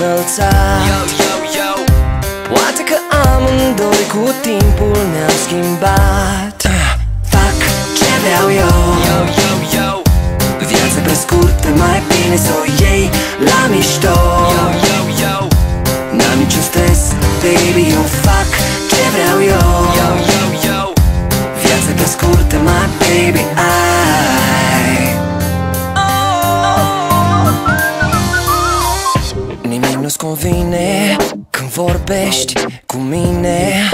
înălțat. Poate că amândoi cu timpul ne-am schimbat. Fac ce vreau eu, viața pe scurtă, mai bine să o iei la mișto. N-am niciun stres, baby, eu fac ce vreau eu. Viața pe scurtă, my baby, nimic nu-ți convine când vorbești cu mine.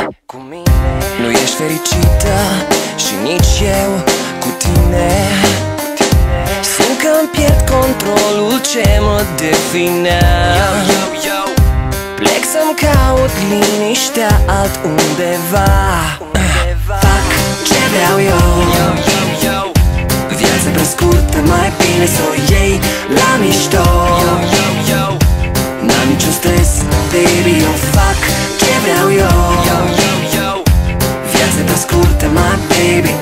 Nu ești fericită și nici eu cu tine. Simt că-mi pierd controlul ce mă definea. Plec să-mi caut liniștea altundeva. Fac ce vreau eu, viața pe scurtă, mai bine să o iei la mișto. N-am niciun stres, baby, eu fac ce vreau eu. Viața pe scurtă, my baby,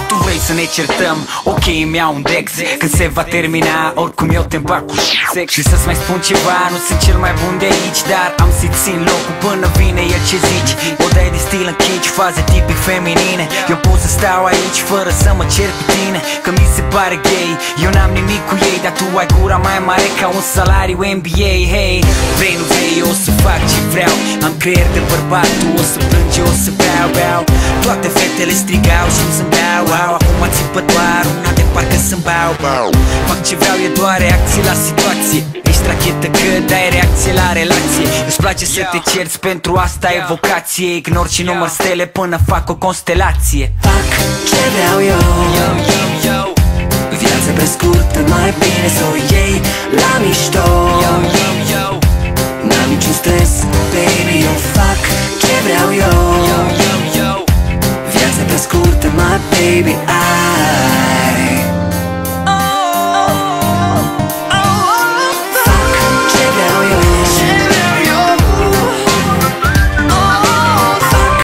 Tu vrei să ne certăm, ok, îmi iau un dex. Când se va termina, oricum eu te împac cu sex. Și să-ți mai spun ceva, nu sunt cel mai bun de aici, dar am să țin locul până vine el ce zici. O dai de stil în kitsch, faze tipic feminine. Eu pot să stau aici fără să mă cer cu tine, că mi se pare gay. Eu n-am nimic cu ei, dar tu ai gura mai mare ca un salariu NBA. Hey, vrei, nu vrei, eu o să fac ce vreau. Am creier de bărbat, tu o să plângi, eu o să beau. Toate fetele strigau și îmi zâmbeau. Acum țipă doar una de parcă să-mi bau. Fac ce vreau, e doar reacție la situație. Ești rachetă că dai reacție la relație. Îți place să te cerți, pentru asta e vocație. Ignor și număr stele până fac o constelație. Fac ce vreau eu, viața pe scurtă, mai bine să o iei la mișto. N-am niciun stres, baby, eu fac ce vreau eu. Viața pe scurtă, my baby,